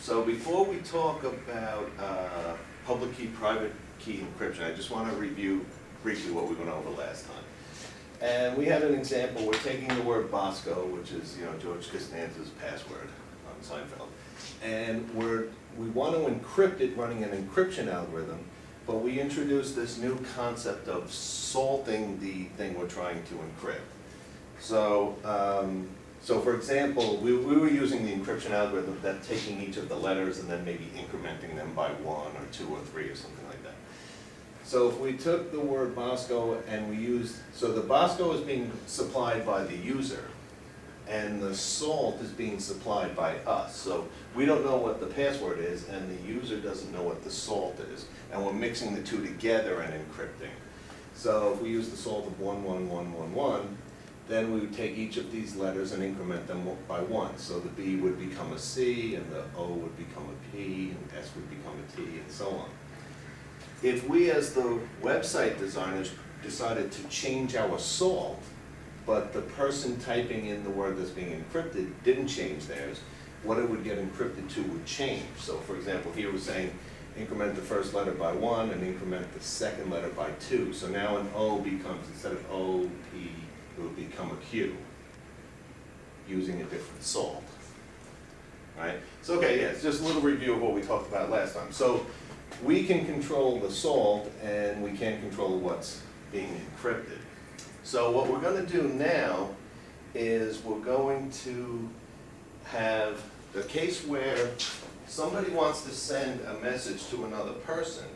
So before we talk about public key, private key encryption, I just want to review briefly what we went over last time. And we had an example. We're taking the word Bosco, which is George Costanza's password on Seinfeld, and we want to encrypt it running an encryption algorithm, but we introduced this new concept of salting the thing we're trying to encrypt. So, for example, we were using the encryption algorithm that taking each of the letters and then maybe incrementing them by 1 or 2 or 3 or something like that. So if we took the word Bosco and we used, so the Bosco is being supplied by the user and the salt is being supplied by us. So we don't know what the password is and the user doesn't know what the salt is, and we're mixing the two together and encrypting. So if we use the salt of 11111, then we would take each of these letters and increment them by 1. So the B would become a C, and the O would become a P, and S would become a T, and so on. If we, as the website designers, decided to change our salt, but the person typing in the word that's being encrypted didn't change theirs, what it would get encrypted to would change. So for example, here we're saying increment the first letter by 1 and increment the second letter by 2. So now an O becomes, instead of O, P, it will become a Q, using a different salt, right? So okay, yeah, it's just a little review of what we talked about last time. So we can control the salt and we can't control what's being encrypted. So what we're going to do now is we're going to have the case where somebody wants to send a message to another person.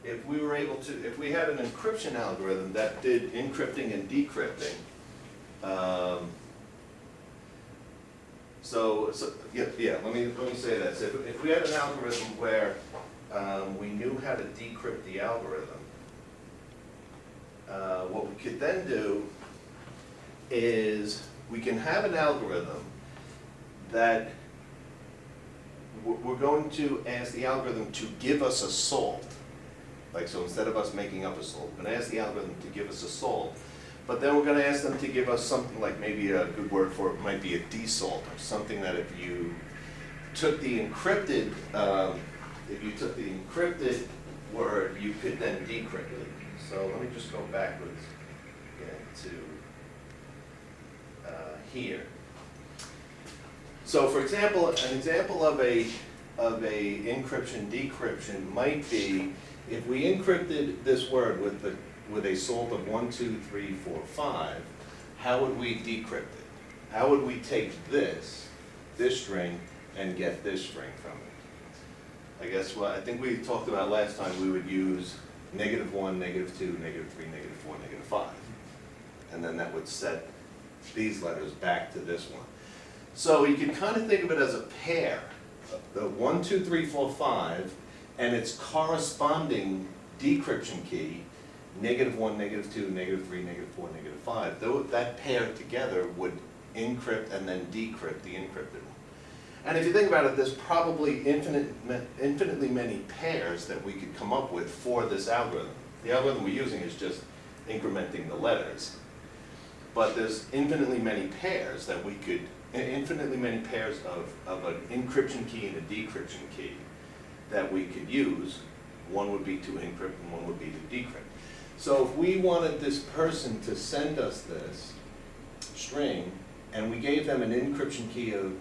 If we were able to, if we had an encryption algorithm that did encrypting and decrypting, let me say this. If we had an algorithm where we knew how to decrypt the algorithm, what we could then do is we can have an algorithm that we're going to ask the algorithm to give us a salt. Like, so instead of us making up a salt, we're going to ask the algorithm to give us a salt, but then we're going to ask them to give us something like, maybe a good word for it might be a desalt, or something that if you took the encrypted, word, you could then decrypt it. So let me just go backwards again to here. So for example, an example of a encryption decryption might be if we encrypted this word with a salt of 1, 2, 3, 4, 5, how would we decrypt it? How would we take this string, and get this string from it? I guess I think we talked about last time, we would use -1, -2, -3, -4, -5. And then that would set these letters back to this one. So you can kind of think of it as a pair. The 1, 2, 3, 4, 5, and its corresponding decryption key, -1, -2, -3, -4, -5. That pair together would encrypt and then decrypt the encrypted one. And if you think about it, there's probably infinitely many pairs that we could come up with for this algorithm. The algorithm we're using is just incrementing the letters. But there's infinitely many pairs that we could, infinitely many pairs of an encryption key and a decryption key that we could use. One would be to encrypt and one would be to decrypt. So if we wanted this person to send us this string and we gave them an encryption key of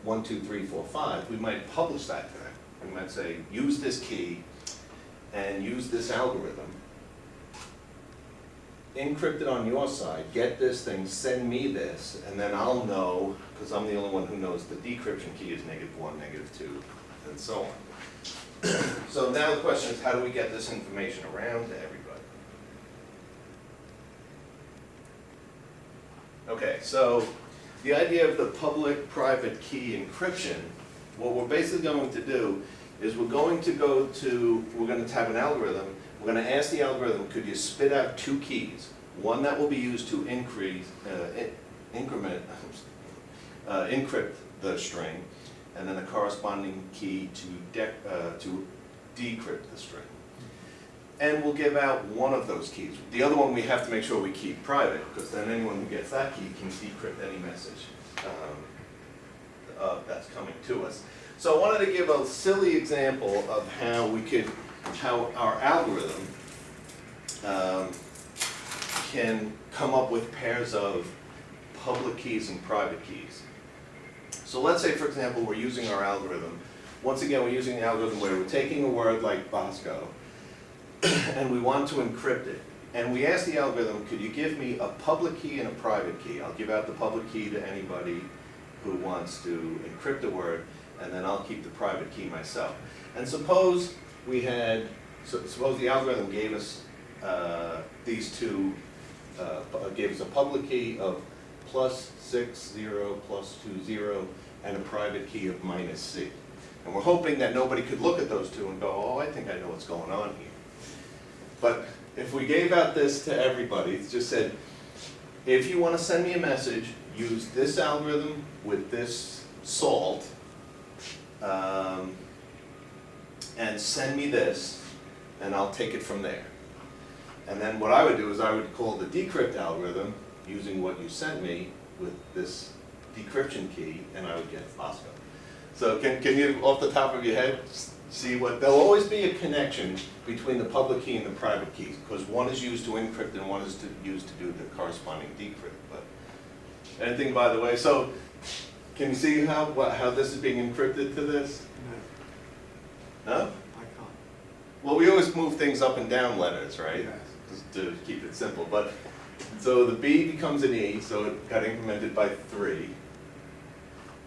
1, 2, 3, 4, 5, we might publish that to them. We might say, use this key and use this algorithm, encrypt it on your side, get this thing, send me this, and then I'll know, because I'm the only one who knows the decryption key is -1, -2, and so on. So now the question is, how do we get this information around to everybody? Okay, so the idea of the public-private key encryption, what we're basically going to do is we're going to have an algorithm. We're going to ask the algorithm, could you spit out 2 keys? One that will be used to encrypt the string, and then a corresponding key to decrypt the string. And we'll give out one of those keys. The other one we have to make sure we keep private, because then anyone who gets that key can decrypt any message that's coming to us. So I wanted to give a silly example of how our algorithm can come up with pairs of public keys and private keys. So let's say, for example, we're using our algorithm. Once again, we're using the algorithm where we're taking a word like Bosco, and we want to encrypt it. And we ask the algorithm, could you give me a public key and a private key? I'll give out the public key to anybody who wants to encrypt a word, and then I'll keep the private key myself. And suppose suppose the algorithm gave us these two, gave us a public key of +60 +20 and a private key of -C. And we're hoping that nobody could look at those two and go, oh, I think I know what's going on here. But if we gave out this to everybody, it just said, if you want to send me a message, use this algorithm with this salt, and send me this, and I'll take it from there. And then what I would do is I would call the decrypt algorithm using what you sent me with this decryption key, and I would get Bosco. So can you, off the top of your head, see what, there'll always be a connection between the public key and the private keys, because one is used to encrypt and one is used to do the corresponding decrypt. But anything, by the way, so can you see how this is being encrypted to this? No? No? I can't. Well, we always move things up and down letters, right? Yes. Just to keep it simple. But so the B becomes an E, so it got incremented by 3.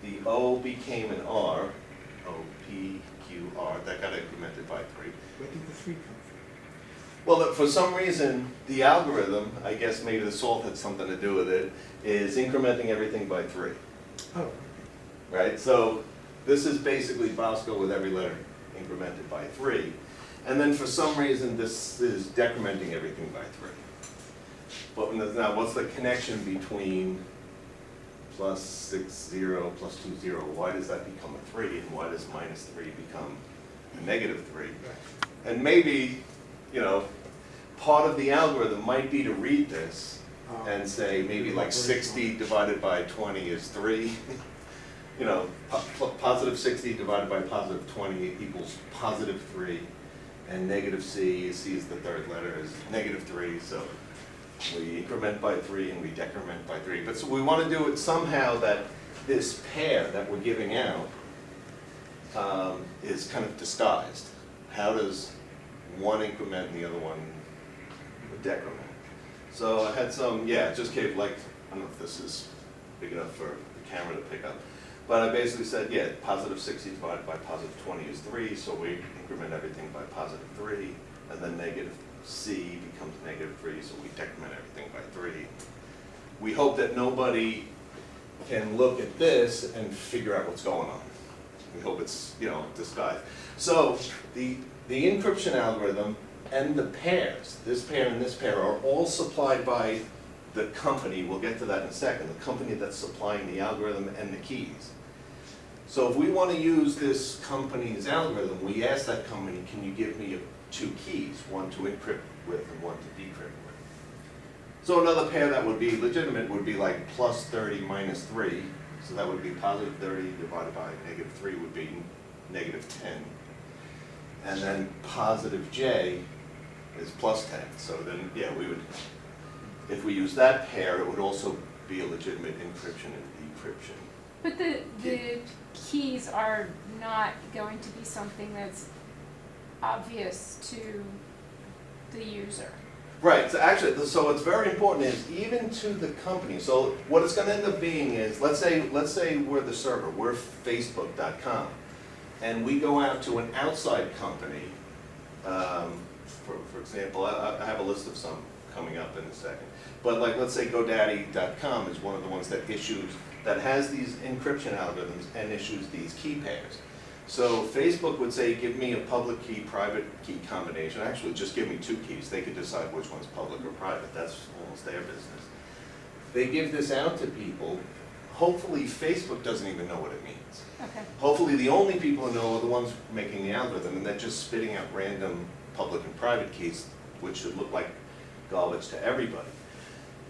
The O became an R, O, P, Q, R, that got incremented by 3. Where did the 3 come from? Well, for some reason, the algorithm, I guess maybe the salt had something to do with it, is incrementing everything by 3. Oh. Right? So this is basically Bosco with every letter incremented by 3. And then for some reason, this is decrementing everything by 3. But now, what's the connection between +60 +20? Why does that become a 3? And why does -3 become a -3? And maybe, part of the algorithm might be to read this and say maybe like 60 divided by 20 is 3. Positive 60 divided by positive 20 equals positive 3. And C is the third letter, is -3. So we increment by 3 and we decrement by 3. But so we want to do it somehow that this pair that we're giving out is kind of disguised. How does one increment and the other one decrement? So I had some, it just gave I don't know if this is big enough for the camera to pick up. But I basically said, positive 60 divided by positive 20 is 3, so we increment everything by positive 3, and then C becomes -3, so we decrement everything by 3. We hope that nobody can look at this and figure out what's going on. We hope it's, disguised. So the encryption algorithm and the pairs, this pair and this pair, are all supplied by the company. We'll get to that in a second. The company that's supplying the algorithm and the keys. So if we want to use this company's algorithm, we ask that company, can you give me 2 keys, one to encrypt with and one to decrypt with? So another pair that would be legitimate would be like +30 -3. So that would be positive 30 divided by -3 would be -10. And then positive J is +10. So then, we would, if we use that pair, it would also be a legitimate encryption and decryption. But the keys are not going to be something that's obvious to the user. Right, so actually, so what's very important is even to the company, so what it's going to end up being is, let's say we're the server, we're Facebook.com, and we go out to an outside company, for example, I have a list of some coming up in a second, but let's say GoDaddy.com is one of the ones that has these encryption algorithms and issues these key pairs. So Facebook would say, give me a public key, private key combination. Actually, just give me 2 keys. They could decide which one's public or private. That's almost their business. They give this out to people hopefully Facebook doesn't even know what it means. Okay. Hopefully the only people who know are the ones making the algorithm, and they're just spitting out random public and private keys, which should look like garbage to everybody.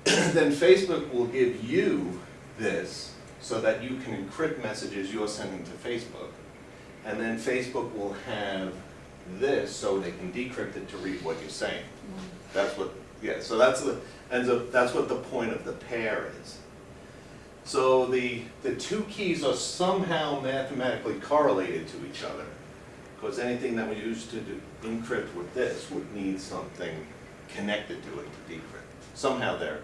Then Facebook will give you this so that you can encrypt messages you're sending to Facebook. And then Facebook will have this so they can decrypt it to read what you're saying. That's what, yeah, so that's what the point of the pair is. So the two keys are somehow mathematically correlated to each other, because anything that we use to encrypt with this would need something connected to it to decrypt. Somehow they're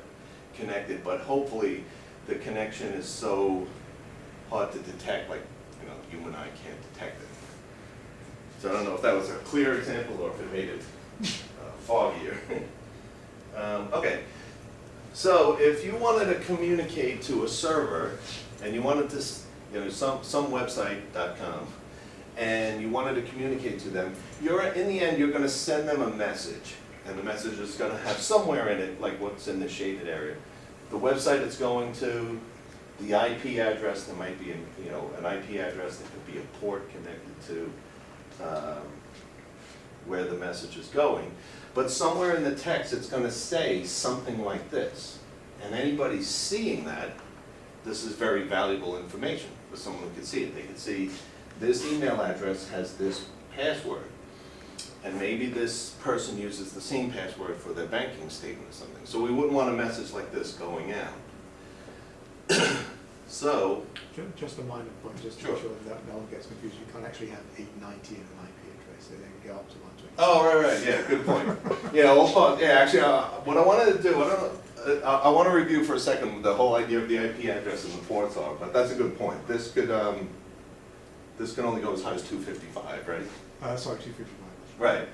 connected, but hopefully the connection is so hard to detect, like, you know, you and I can't detect it. So I don't know if that was a clear example or if it made it foggier. Okay, so if you wanted to communicate to a server and you wanted to, you know, some website.com, and you wanted to communicate to them, in the end you're going to send them a message, and the message is going to have somewhere in it, like what's in the shaded area, the website it's going to, the IP address. There might be an IP address that could be a port connected to where the message is going. But somewhere in the text it's going to say something like this. And anybody seeing that, this is very valuable information for someone who can see it. They can see this email address has this password. And maybe this person uses the same password for their banking statement or something. So we wouldn't want a message like this going out. So, Just a minor point, just to sure. make sure that no one gets confused. You can't actually have 890 in an IP address, so they can go up to 120. oh, right, yeah, good point. Yeah, we'll pause. Yeah, actually, what I wanted to do, I want to review for a second the whole idea of the IP address and the ports are, but that's a good point. This could only go as high as 255, right? Sorry, 255. Right.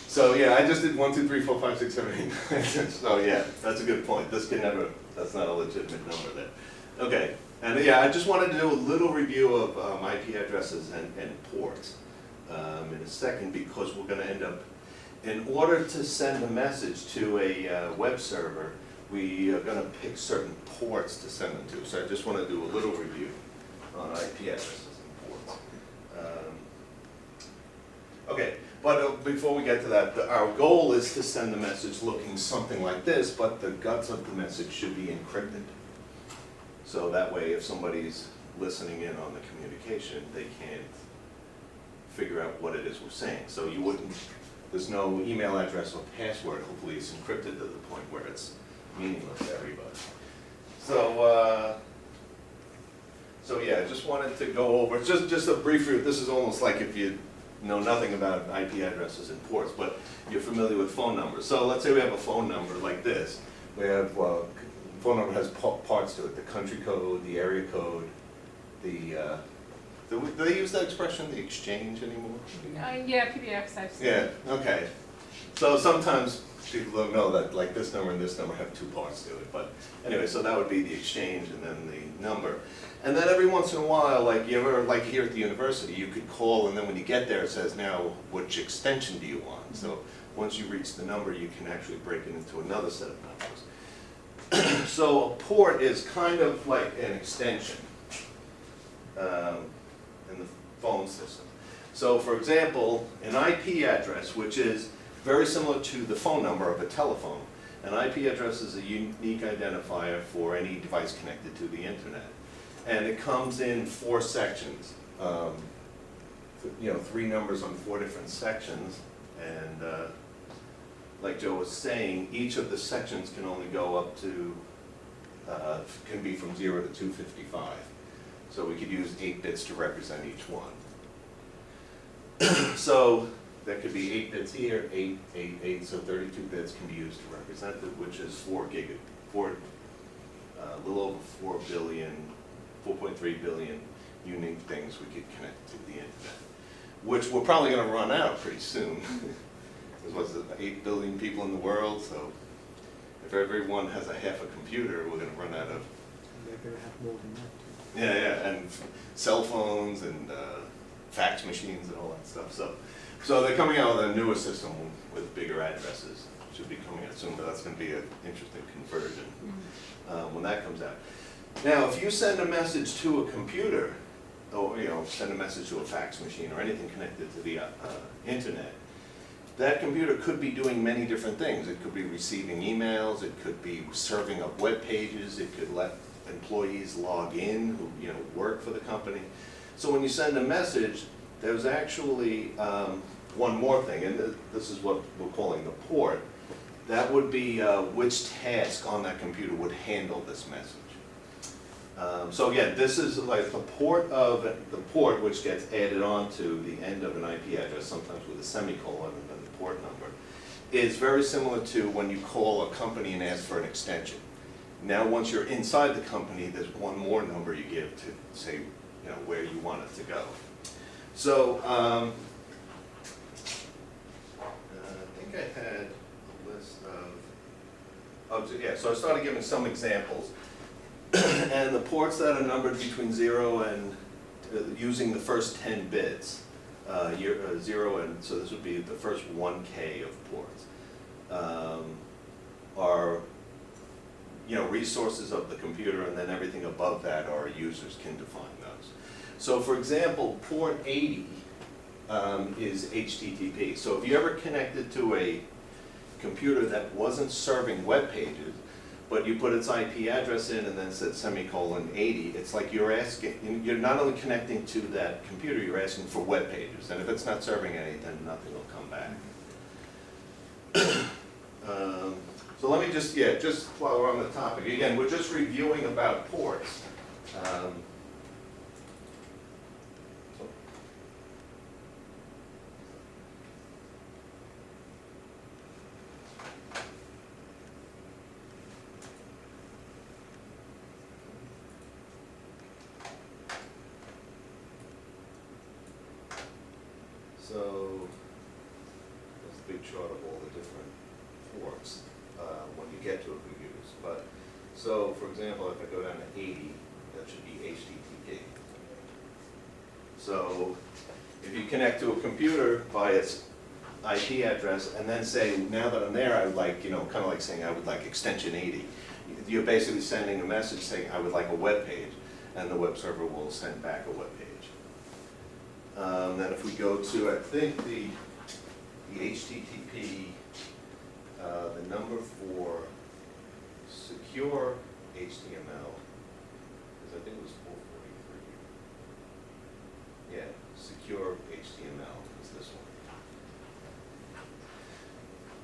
So yeah, I just did 1, 2, 3, 4, 5, 6, 7, 8, 9. So yeah, that's a good point. This can never, that's not a legitimate number there. Okay, and yeah, I just wanted to do a little review of IP addresses and ports in a second, because we're going to end up, in order to send a message to a web server, we are going to pick certain ports to send them to. So I just want to do a little review on IP addresses and ports. Okay. But before we get to that, our goal is to send the message looking something like this, but the guts of the message should be encrypted. So that way, if somebody's listening in on the communication, they can't figure out what it is we're saying. So you wouldn't, there's no email address or password. Hopefully it's encrypted to the point where it's meaningless to everybody. So yeah, just wanted to go over, just a brief review. This is almost like if you know nothing about IP addresses and ports, but you're familiar with phone numbers. So let's say we have a phone number like this. We have, phone number has parts to it, the country code, the area code, do they use that expression, the exchange, anymore? Yeah, PBX I've seen. Yeah, okay. So sometimes people don't know that, like, this number and this number have two parts to it, but anyway, so that would be the exchange and then the number. And then every once in a while, like you ever, like here at the university, you could call, and then when you get there it says, now which extension do you want? So once you reach the number, you can actually break it into another set of numbers. So a port is kind of like an extension in the phone system. So for example, an IP address, which is very similar to the phone number of a telephone, an IP address is a unique identifier for any device connected to the internet. And it comes in 4 sections, 3 numbers on 4 different sections, and like Joe was saying, each of the sections can only go up to, can be from 0 to 255. So we could use 8 bits to represent each one. So that could be 8 bits here, 8, 8, 8, so 32 bits can be used to represent it, which is a little over 4 billion, 4.3 billion unique things we could connect to the internet, which we're probably going to run out pretty soon. There's what's it, 8 billion people in the world, so if everyone has a half a computer, we're going to run out of. They're going to have more than that too. Yeah, and cell phones and fax machines and all that stuff. So they're coming out with a newer system with bigger addresses. Should be coming out soon, but that's going to be an interesting conversion when that comes out. Now, if you send a message to a computer, or, send a message to a fax machine or anything connected to the internet, that computer could be doing many different things. It could be receiving emails, it could be serving up web pages, it could let employees log in who, work for the company. So when you send a message, there's actually one more thing, and this is what we're calling the port. That would be which task on that computer would handle this message. So again, this is like the port which gets added on to the end of an IP address, sometimes with a semicolon and then the port number, is very similar to when you call a company and ask for an extension. Now once you're inside the company, there's one more number you give to say, where you want it to go. So I think I had a list so I started giving some examples. And the ports that are numbered between 0 and, using the first 10 bits, 0 and, so this would be the first 1K of ports, are, resources of the computer, and then everything above that our users can define those. So for example, port 80 is HTTP. So if you ever connected to a computer that wasn't serving web pages, but you put its IP address in and then said semicolon 80, it's like you're not only connecting to that computer, you're asking for web pages. And if it's not serving any, then nothing will come back. So let me just while we're on the topic, again, we're just reviewing about ports. So there's a big chart of all the different ports when you get to a computers. But so, for example, if I go down to 80, that should be HTTP. So if you connect to a computer by its IP address and then say, now that I'm there, I would like, kind of like saying I would like extension 80. You're basically sending a message saying I would like a web page, and the web server will send back a web page. Then if we go to, I think the HTTP, the number for secure HTML, because I think it was 443. Yeah, secure HTML is this one.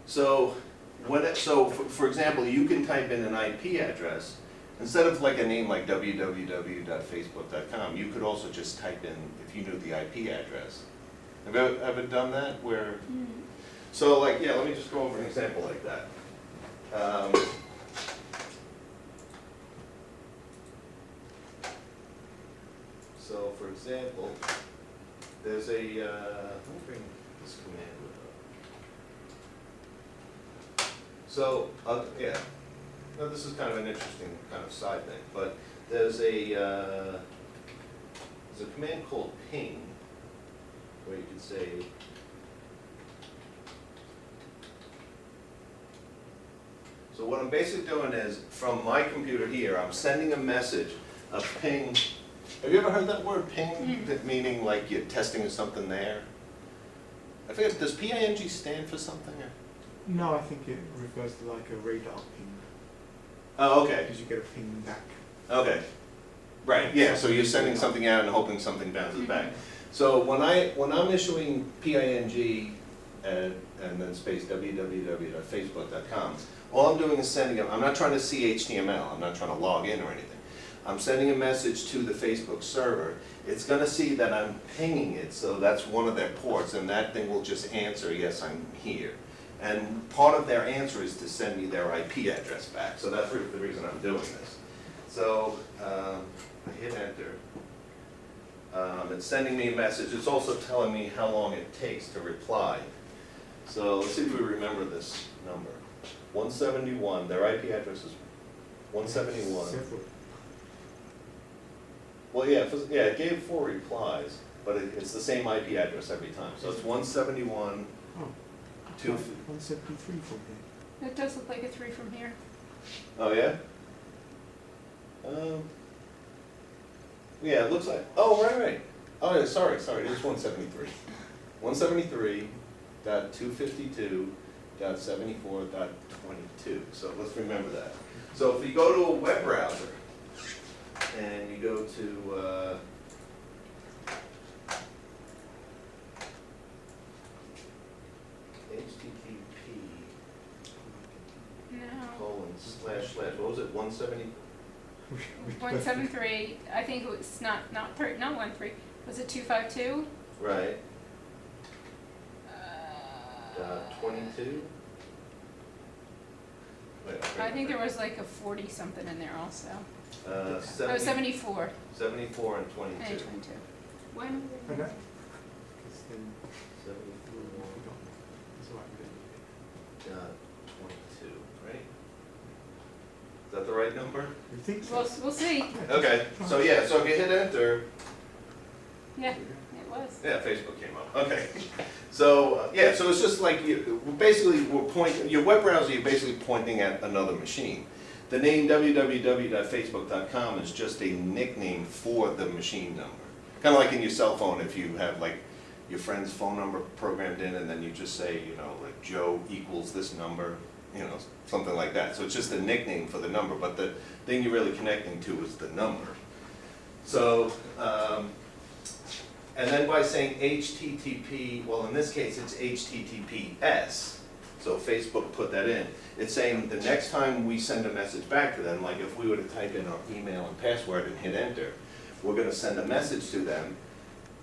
So for example, you can type in an IP address. Instead of like a name like www.facebook.com, you could also just type in, if you knew the IP address. Have you ever done that where? So like, let me just go over an example like that. So for example, there's a, let me bring this command with us. So, now this is kind of an interesting kind of side thing, but there's a command called ping, where you could say, so what I'm basically doing is, from my computer here, I'm sending a message, a ping. Have you ever heard that word ping, that meaning like you're testing something there? I forget, does PING stand for something? Or? No, I think it refers to like a radar ping. Oh, okay. Because you get a ping back. Okay. Right, yeah, so you're sending something out and hoping something bounces back. So when I'm issuing PING and then space www.facebook.com, all I'm doing is sending I'm not trying to see HTML, I'm not trying to log in or anything. I'm sending a message to the Facebook server. It's gonna see that I'm pinging it, so that's one of their ports, and that thing will just answer, yes, I'm here. And part of their answer is to send me their IP address back, so that's the reason I'm doing this. So I hit enter. It's sending me a message. It's also telling me how long it takes to reply. So let's see if we remember this number. 171, their IP address is 171. Several. Well, yeah, it gave 4 replies, but it's the same IP address every time. So it's 171. Oh, 173 from here. It does look like a 3 from here. Oh, yeah? Yeah, it looks like, oh, right. Oh, yeah, sorry, it is 173. 173.252.74.22, so let's remember that. So if you go to a web browser, and you go to, HTTP No. :// what was it, 170? 173, I think it was not 13, was it 252? Right. 22? Wait, I think there was like a 40 something in there also. Oh, 70, 74 74 and 22. and 22. When? And that, because then, 74, it's all right, we don't need 22, right? Is that the right number? it. You think so? We'll see. Okay, so yeah, so if you hit enter, Yeah, it was. yeah, Facebook came up. Okay, so yeah, so it's just like we're pointing your web browser. You're basically pointing at another machine. The name www.facebook.com is just a nickname for the machine number. Kind of like in your cell phone, if you have like your friend's phone number programmed in, and then you just say, you know, like Joe equals this number, you know, something like that. So it's just a nickname for the number, but the thing you're really connecting to is the number. So. And then by saying HTTP, well in this case it's HTTPS, so Facebook put that in. It's saying the next time we send a message back to them, like if we were to type in our email and password and hit enter, we're going to send a message to them,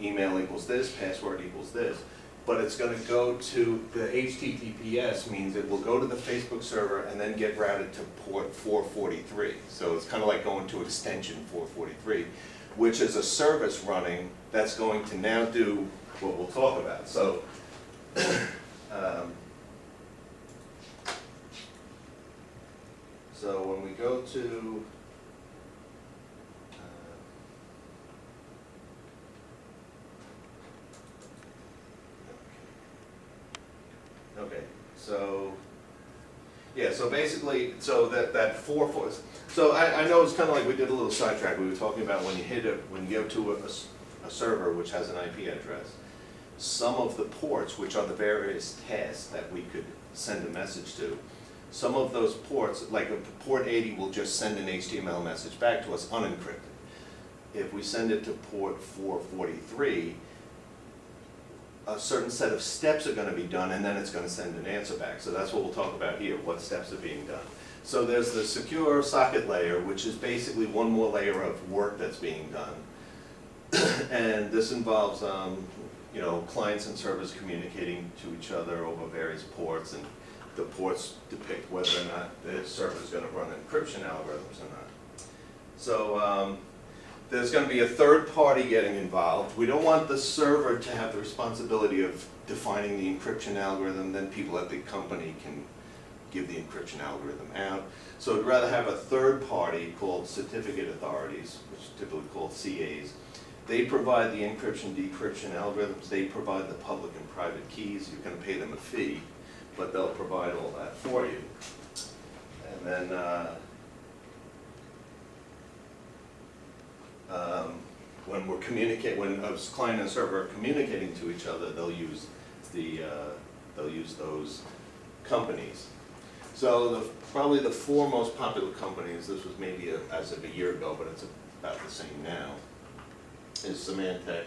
email equals this, password equals this, but it's going to go to the HTTPS, means it will go to the Facebook server and then get routed to port 443. So it's kind of like going to extension 443. Which is a service running that's going to now do what we'll talk about. So, so when we go to, okay, so, yeah, so basically, so that 4. So I know it's kind of like we did a little sidetrack. We were talking about when you go to a server which has an IP address, some of the ports, which are the various tasks that we could send a message to, some of those ports, like a port 80 will just send an HTML message back to us unencrypted. If we send it to port 443, a certain set of steps are going to be done, and then it's going to send an answer back. So that's what we'll talk about here, what steps are being done. So there's the secure socket layer, which is basically one more layer of work that's being done. And this involves, you know, clients and servers communicating to each other over various ports, and the ports depict whether or not the server is going to run encryption algorithms or not. So there's going to be a third party getting involved. We don't want the server to have the responsibility of defining the encryption algorithm, then people at the company can give the encryption algorithm out. So we'd rather have a third party called certificate authorities, which is typically called CAs. They provide the encryption, decryption algorithms. They provide the public and private keys. You're going to pay them a fee, but they'll provide all that for you. And then when a client and server are communicating to each other, they'll use those companies. So probably the 4 most popular companies, this was maybe as of a year ago, but it's about the same now, is Symantec,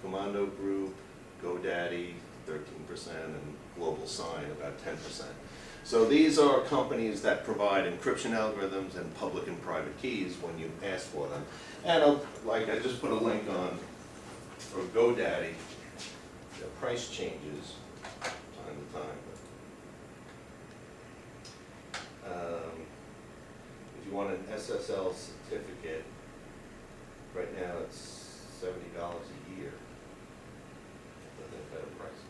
Commando Group, GoDaddy, 13%, and Global Sign, about 10%. So these are companies that provide encryption algorithms and public and private keys when you ask for them. And like I just put a link on for GoDaddy. The price changes time to time. If you want an SSL certificate, right now it's $70 a year. I think better price.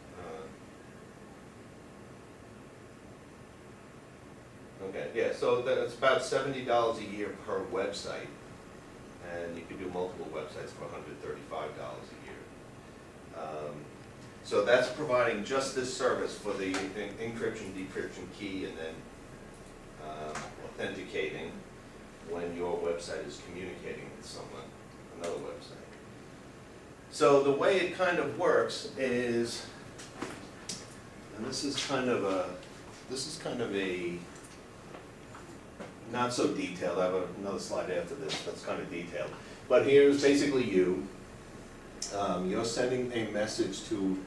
Okay, yeah, so it's about $70 a year per website, and you can do multiple websites for $135 a year. So that's providing just this service for the encryption, decryption key, and then authenticating when your website is communicating with someone, another website. So the way it kind of works is, and this is kind of a not so detailed. I have another slide after this that's kind of detailed. But here's basically you. You're sending a message to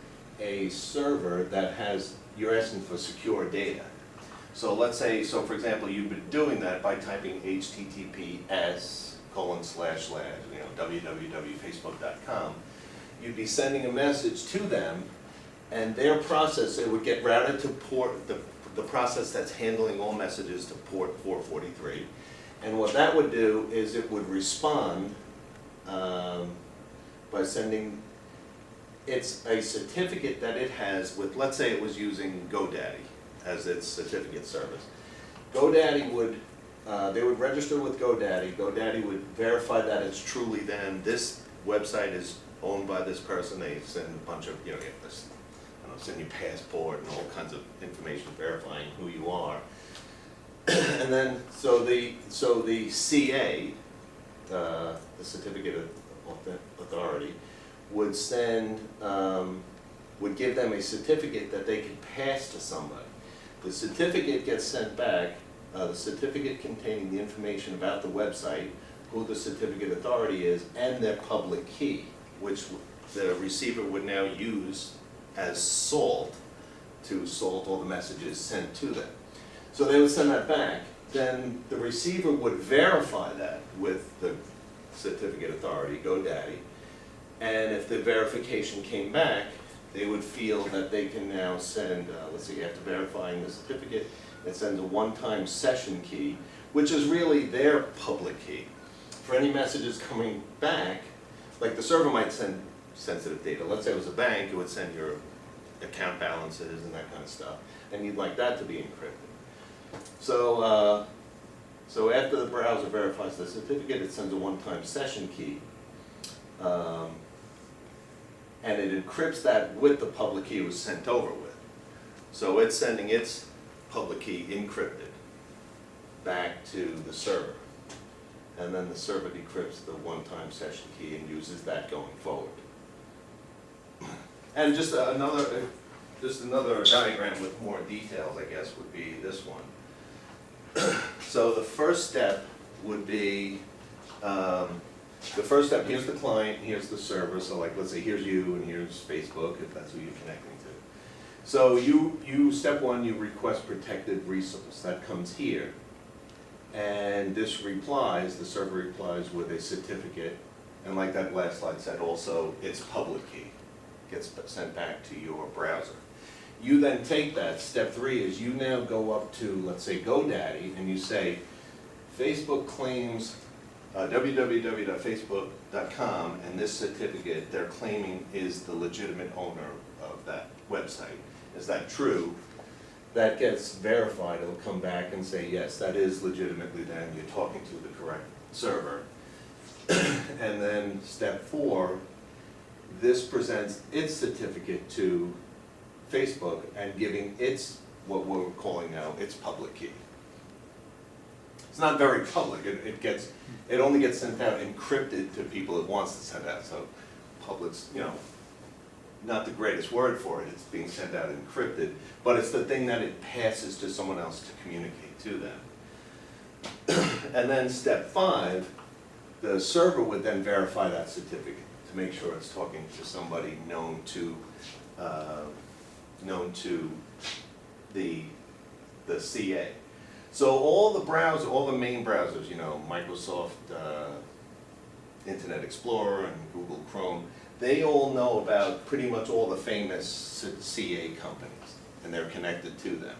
a server that has, you're asking for secure data. So let's say, so for example, you've been doing that by typing HTTPS : www.facebook.com. You'd be sending a message to them, and their process, it would get routed to port, the process that's handling all messages to port 443. And what that would do is it would respond by sending, it's a certificate that it has with, let's say it was using GoDaddy as its certificate service. GoDaddy would, they would register with GoDaddy. GoDaddy would verify that it's truly them. This website is owned by this person. They send a bunch of, you know, this, send your passport and all kinds of information verifying who you are. And then, so the CA, the Certificate of Authority, would send, would give them a certificate that they could pass to somebody. The certificate gets sent back, the certificate containing the information about the website, who the certificate authority is, and their public key, which the receiver would now use as salt to salt all the messages sent to them. So they would send that back. Then the receiver would verify that with the certificate authority, GoDaddy, and if the verification came back, they would feel that they can now send, let's see, after verifying the certificate, it sends a one-time session key, which is really their public key. For any messages coming back, like the server might send sensitive data. Let's say it was a bank, it would send your account balances and that kind of stuff, and you'd like that to be encrypted. So, so after the browser verifies the certificate, it sends a one-time session key, and it encrypts that with the public key it was sent over with. So it's sending its public key encrypted back to the server. And then the server decrypts the one-time session key and uses that going forward. And just another diagram with more details, I guess, would be this one. So the first step would be, here's the client, here's the server. So like, let's say here's you and here's Facebook, if that's who you're connecting to. So step one, you request protected resource. That comes here. And this replies, the server replies with a certificate, and like that last slide said, also its public key gets sent back to your browser. You then take that, step three is you now go up to, let's say, GoDaddy, and you say, Facebook claims www.facebook.com, and this certificate they're claiming is the legitimate owner of that website. Is that true? That gets verified. It'll come back and say, yes, that is legitimately them. You're talking to the correct server. And then step four, this presents its certificate to Facebook and giving its, what we're calling now, its public key. It's not very public. It only gets sent out encrypted to people it wants to send out. So public's, you know, not the greatest word for it. It's being sent out encrypted, but it's the thing that it passes to someone else to communicate to them. And then step five, the server would then verify that certificate to make sure it's talking to somebody known to the CA. So all the main browsers, you know, Microsoft Internet Explorer and Google Chrome, they all know about pretty much all the famous CA companies, and they're connected to them.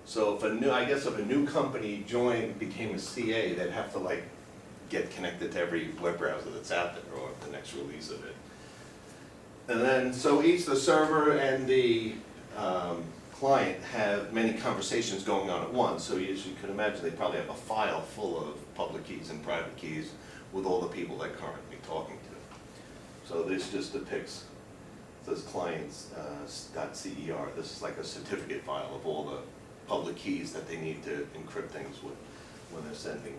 So if a new company became a CA, they'd have to like get connected to every web browser that's out there, or the next release of it. And then, so each, the server and the client have many conversations going on at once. So as you can imagine, they probably have a file full of public keys and private keys with all the people they're currently talking to. So this just depicts, this clients.cer. This is like a certificate file of all the public keys that they need to encrypt things with when they're sending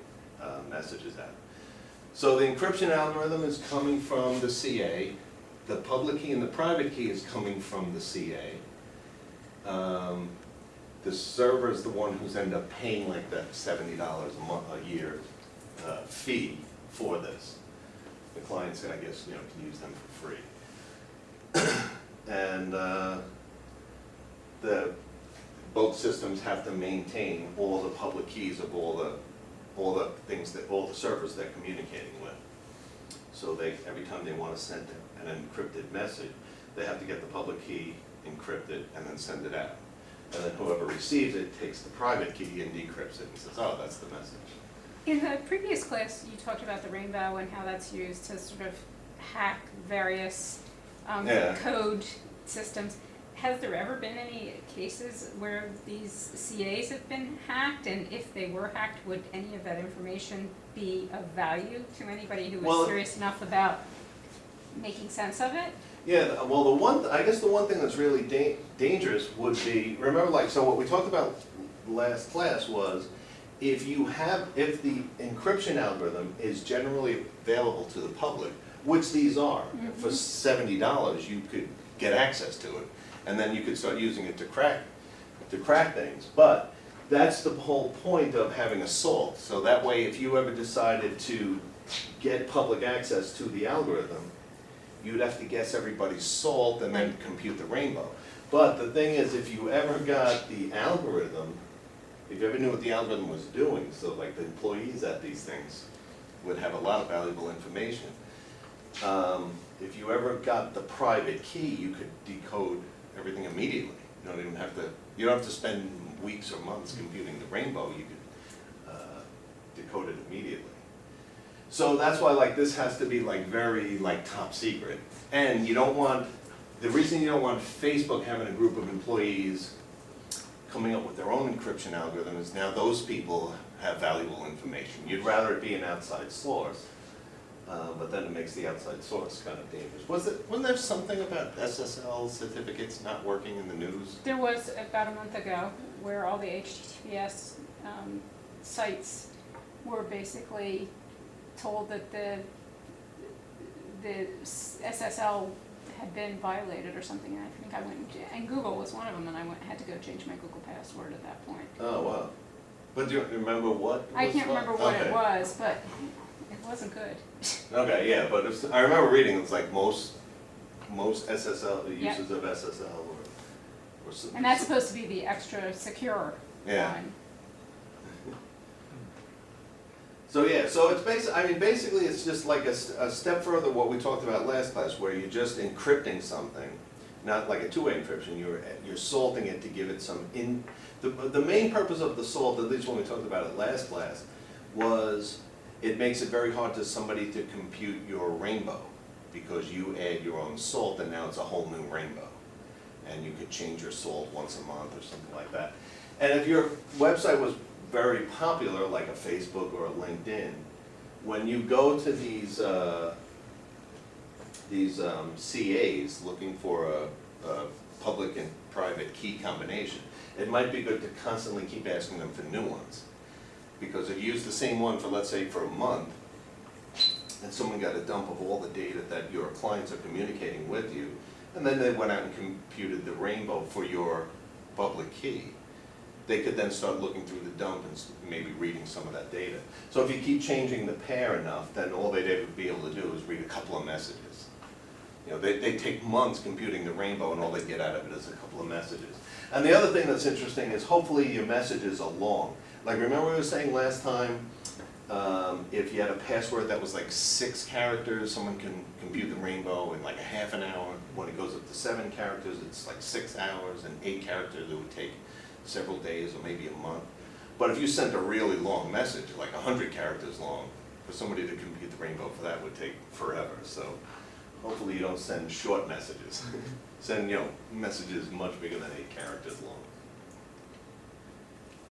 messages out. So the encryption algorithm is coming from the CA. The public key and the private key is coming from the CA. The server is the one who's ended up paying like that $70 a year fee for this. The clients, I guess, can use them for free. And both systems have to maintain all the public keys of all the servers they're communicating with. So every time they want to send an encrypted message, they have to get the public key encrypted and then send it out. And then whoever receives it takes the private key and decrypts it and says, oh, that's the message. In the previous class, you talked about the rainbow and how that's used to sort of hack various code systems. Has there ever been any cases where these CAs have been hacked? And if they were hacked, would any of that information be of value to anybody who was serious enough about making sense of it? Yeah, well, I guess the one thing that's really dangerous would be, remember, so what we talked about last class was, if the encryption algorithm is generally available to the public, which these are, for $70 you could get access to it, and then you could start using it to crack things. But that's the whole point of having a salt. So that way, if you ever decided to get public access to the algorithm, you'd have to guess everybody's salt and then compute the rainbow. But the thing is, if you ever got the algorithm, if you ever knew what the algorithm was doing, so like the employees at these things would have a lot of valuable information. If you ever got the private key, you could decode everything immediately. You don't have to spend weeks or months computing the rainbow. You could decode it immediately. So that's why this has to be very top secret. And the reason you don't want Facebook having a group of employees coming up with their own encryption algorithm is now those people have valuable information. You'd rather it be an outside source, but then it makes the outside source kind of dangerous. Wasn't there something about SSL certificates not working in the news? There was about a month ago where all the HTTPS sites were basically told that the SSL had been violated or something, and I think I went and Google was one of them, and I had to go change my Google password at that point. Oh wow! But do you remember what? I can't remember what it was, but it wasn't good. Okay, yeah, but I remember reading it's like most SSL uses of SSL or and that's supposed to be the extra secure one. So yeah, so it's basically it's just like a step further what we talked about last class, where you're just encrypting something, not like a two-way encryption. You're salting it to give it some The main purpose of the salt, at least when we talked about it last class, was it makes it very hard to somebody to compute your rainbow, because you add your own salt and now it's a whole new rainbow, and you could change your salt once a month or something like that. And if your website was very popular, like a Facebook or a LinkedIn, when you go to these CAs looking for a public and private key combination, it might be good to constantly keep asking them for new ones. Because if you use the same one for, let's say, for a month, and someone got a dump of all the data that your clients are communicating with you, and then they went out and computed the rainbow for your public key, they could then start looking through the dump and maybe reading some of that data. So if you keep changing the pair enough, then all they'd ever be able to do is read a couple of messages. They take months computing the rainbow, and all they get out of it is a couple of messages. And the other thing that's interesting is hopefully your messages are long. Like, remember we were saying last time, if you had a password that was like 6 characters, someone can compute the rainbow in like a half an hour. When it goes up to 7 characters, it's like 6 hours, and 8 characters, it would take several days or maybe a month. But if you sent a really long message, like 100 characters long, for somebody to compute the rainbow for that would take forever. So hopefully you don't send short messages. Send messages much bigger than 8 characters long.